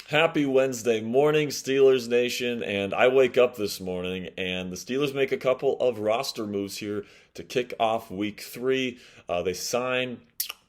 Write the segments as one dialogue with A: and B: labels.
A: Happy Wednesday morning, Steelers Nation. And I wake up this morning and the Steelers make a couple of roster moves here to kick off week three. They sign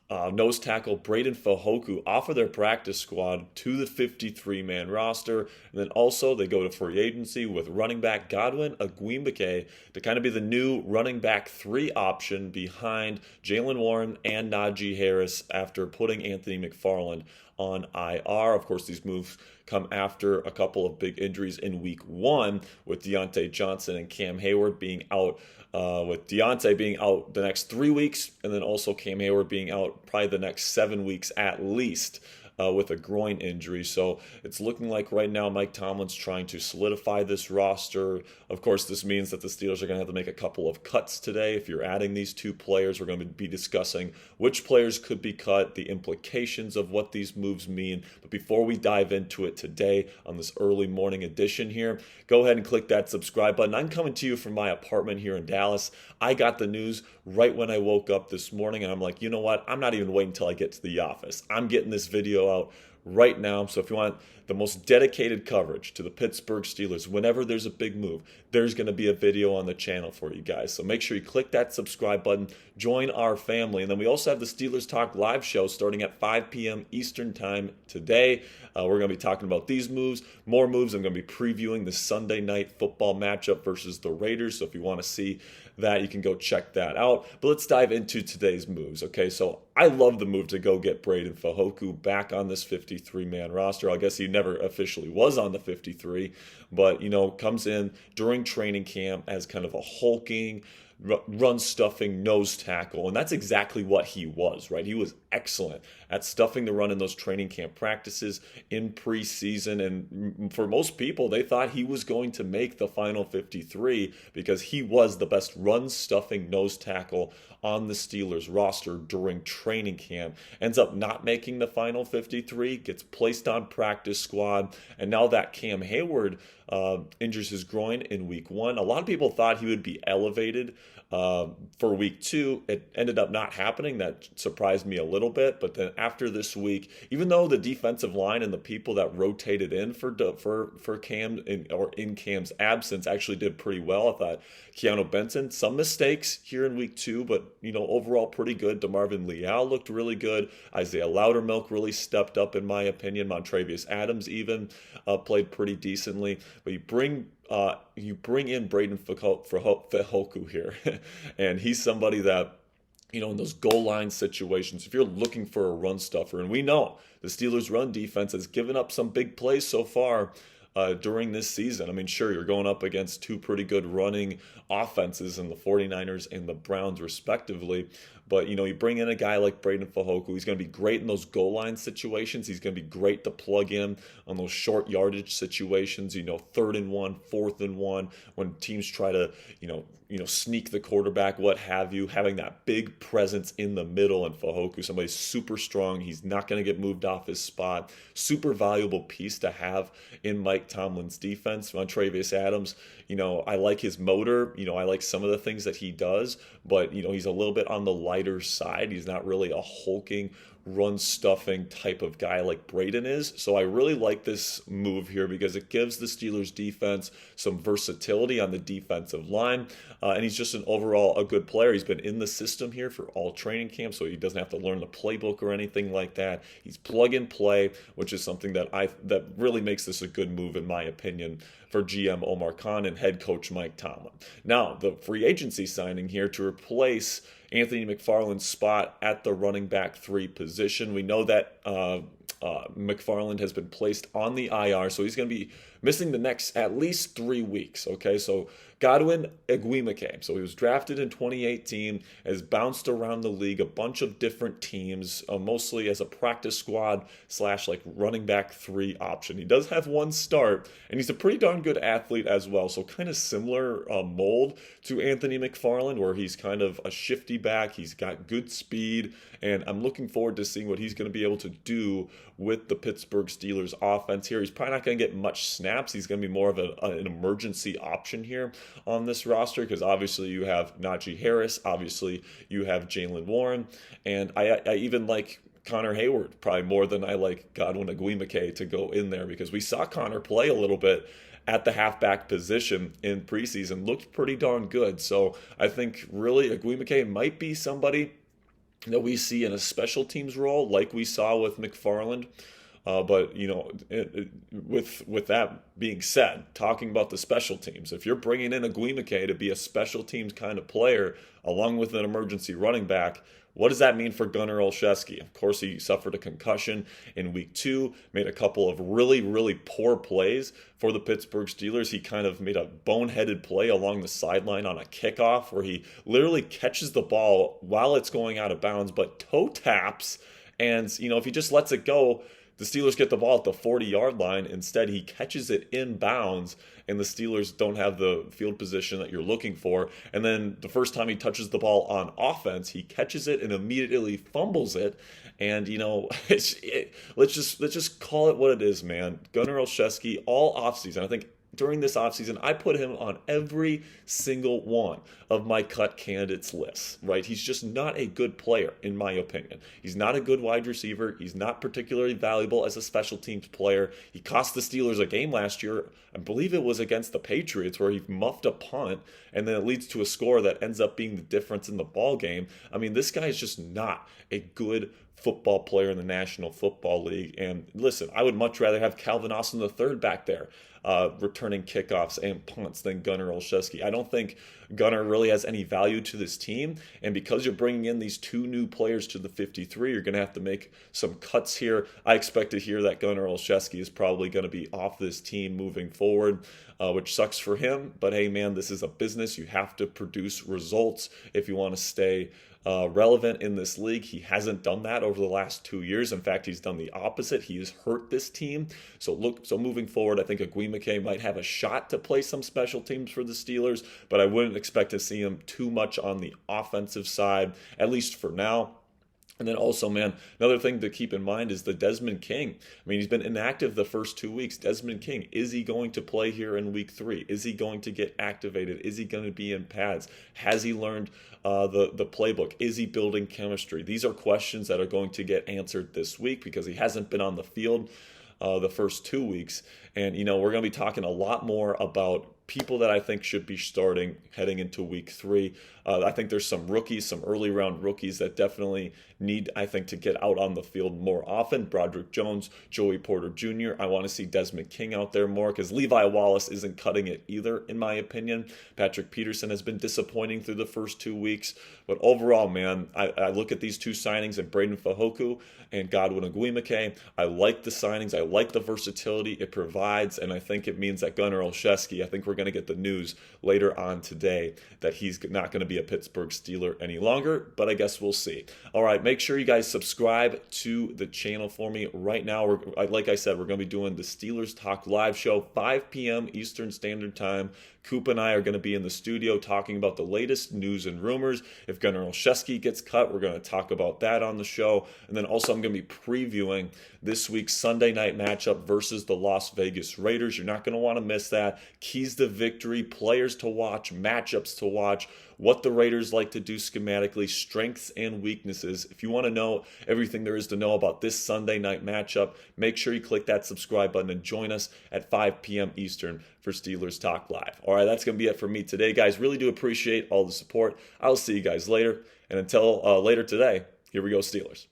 A: nose tackle Breiden Fehoko off of their practice squad to the 53-man roster. And then also they go to free agency with running back Godwin Igwebuike to kind of be the new running back 3 option behind Jaylen Warren and Najee Harris after putting Anthony McFarland on IR. Of course, these moves come after a couple of big injuries in week 1 with Diontae Johnson and Cam Heyward being out, with Diontae being out the next 3 weeks, and then also Cam Heyward being out probably the next 7 weeks at least. With a groin injury. So it's looking like right now Mike Tomlin's trying to solidify this roster. Of course, this means that the Steelers are going to have to make a couple of cuts today. If you're adding these 2 players, we're going to be discussing which players could be cut, the implications of what these moves mean. But before we dive into it today on this early morning edition here, go ahead and click that subscribe button. I'm coming to you from my apartment here in Dallas. I got the news right when I woke up this morning, and I'm like, you know what? I'm not even waiting until I get to the office. I'm getting this video out right now. So if you want the most dedicated coverage to the Pittsburgh Steelers, whenever there's a big move, there's going to be a video on the channel for you guys. So make sure you click that subscribe button, join our family. And then we also have the Steelers Talk live show starting at 5 p.m. Eastern time today. We're going to be talking about these moves, more moves. I'm going to be previewing the Sunday night football matchup versus the Raiders. So if you want to see that, you can go check that out. But let's dive into today's moves. Okay, so I love the move to go get Breiden Fehoko back on this 53-man roster. I guess he never officially was on the 53, but, comes in during training camp as kind of a hulking, run-stuffing nose tackle, and that's exactly what he was, right? He was excellent at stuffing the run in those training camp practices in preseason, and for most people, they thought he was going to make the final 53 because he was the best run-stuffing nose tackle on the Steelers roster during training camp. Ends up not making the final 53, gets placed on practice squad, and now that Cam Heyward injures his groin in week 1. A lot of people thought he would be elevated for week 2. It ended up not happening. That surprised me a little bit. But then after this week, even though the defensive line and the people that rotated in for Cam in Cam's absence actually did pretty well, I thought Keanu Benson, some mistakes here in week 2, but overall pretty good. DeMarvin Leal looked really good. Isaiah Loudermilk really stepped up in my opinion. Montravius Adams even played pretty decently. But you bring in Breiden Fehoko here, and he's somebody that, in those goal line situations, if you're looking for a run stuffer, and we know the Steelers' run defense has given up some big plays so far during this season. I mean, sure, you're going up against 2 pretty good running offenses in the 49ers and the Browns, respectively. But, you bring in a guy like Breiden Fehoko. He's going to be great in those goal line situations. He's going to be great to plug in on those short yardage situations, 3rd and 1, 4th and 1, when teams try to, sneak the quarterback, what have you, having that big presence in the middle. And Fehoko, somebody's super strong. He's not going to get moved off his spot. Super valuable piece to have in Mike Tomlin's defense. Montravius Adams, I like his motor. I like some of the things that he does, but, he's a little bit on the lighter side. He's not really a hulking, run-stuffing type of guy like Breiden is. So I really like this move here because it gives the Steelers defense some versatility on the defensive line. And he's just a good player. He's been in the system here for all training camp, so he doesn't have to learn the playbook or anything like that. He's plug and play, which is something that really makes this a good move, in my opinion, for GM Omar and head coach Mike Tomlin. Now, the free agency signing here to replace Anthony McFarland's spot at the running back 3 position. We know that McFarland has been placed on the IR, so he's going to be missing the next at least 3 weeks. Okay, so Godwin Igwebuike. So he was drafted in 2018, has bounced around the league, a bunch of different teams, mostly as a practice squad / like running back 3 option. He does have 1 start, and he's a pretty darn good athlete as well. So kind of similar mold to Anthony McFarland, where he's kind of a shifty back. He's got good speed, and I'm looking forward to seeing what he's going to be able to do with the Pittsburgh Steelers offense here. He's probably not going to get much snaps. He's going to be more of an emergency option here on this roster because obviously you have Najee Harris, obviously you have Jaylen Warren, and I even like Connor Heyward probably more than I like Godwin Igwebuike to go in there, because we saw Connor play a little bit at the halfback position in preseason, looked pretty darn good. So I think really Igwebuike might be somebody that we see in a special teams role like we saw with McFarland. But, you know, with that being said, talking about the special teams, if you're bringing in Igwebuike to be a special teams kind of player along with an emergency running back, what does that mean for Gunnar Olszewski? Of course, he suffered a concussion in week 2, made a couple of really, really poor plays for the Pittsburgh Steelers. He kind of made a boneheaded play along the sideline on a kickoff where he literally catches the ball while it's going out of bounds, but toe taps. And, you know, if he just lets it go, the Steelers get the ball at the 40-yard line. Instead, he catches it in bounds, and the Steelers don't have the field position that you're looking for. And then the first time he touches the ball on offense, he catches it and immediately fumbles it. And, you know, let's just call it what it is, man. Gunnar Olszewski, all offseason, I think during this offseason, I put him on every single one of my cut candidates lists, right? He's just not a good player, in my opinion. He's not a good wide receiver. He's not particularly valuable as a special teams player. He cost the Steelers a game last year. I believe it was against the Patriots where he muffed a punt, and then it leads to a score that ends up being the difference in the ball game. I mean, this guy is just not a good football player in the National Football League. And listen, I would much rather have Calvin Austin III back there returning kickoffs and punts than Gunnar Olszewski. I don't think Gunnar really has any value to this team. And because you're bringing in these 2 new players to the 53, you're going to have to make some cuts here. I expect to hear that Gunnar Olszewski is probably going to be off this team moving forward, which sucks for him. But hey, man, this is a business. You have to produce results if you want to stay relevant in this league. He hasn't done that over the last 2 years. In fact, he's done the opposite. He has hurt this team. So moving forward, I think Igwebuike might have a shot to play some special teams for the Steelers, but I wouldn't expect to see him too much on the offensive side, at least for now. And then also, man, another thing to keep in mind is the Desmond King. I mean, he's been inactive the first 2 weeks. Desmond King, is he going to play here in week 3? Is he going to get activated? Is he going to be in pads? Has he learned the playbook? Is he building chemistry? These are questions that are going to get answered this week because he hasn't been on the field the first 2 weeks. And, you know, we're going to be talking a lot more about people that I think should be starting heading into week 3. I think there's some rookies, some early round rookies that definitely need, I think, to get out on the field more often. Broderick Jones, Joey Porter Jr. I want to see Desmond King out there more because Levi Wallace isn't cutting it either, in my opinion. Patrick Peterson has been disappointing through the first 2 weeks. But overall, man, I look at these 2 signings and Breiden Fehoko and Godwin Igwebuike. I like the signings. I like the versatility it provides. And I think it means that Gunnar Olszewski, I think we're going to get the news later on today that he's not going to be a Pittsburgh Steeler any longer, but I guess we'll see. All right, make sure you guys subscribe to the channel for me right now. Like I said, we're going to be doing the Steelers Talk live show, 5 p.m. Eastern Standard Time. Coop and I are going to be in the studio talking about the latest news and rumors. If Gunnar Olszewski gets cut, we're going to talk about that on the show. And then also I'm going to be previewing this week's Sunday night matchup versus the Las Vegas Raiders. You're not going to want to miss that. Keys to victory, players to watch, matchups to watch, what the Raiders like to do schematically, strengths and weaknesses. If you want to know everything there is to know about this Sunday night matchup, make sure you click that subscribe button and join us at 5 p.m. Eastern for Steelers Talk Live. All right, that's going to be it for me today, guys. Really do appreciate all the support. I'll see you guys later. And until later today, here we go, Steelers.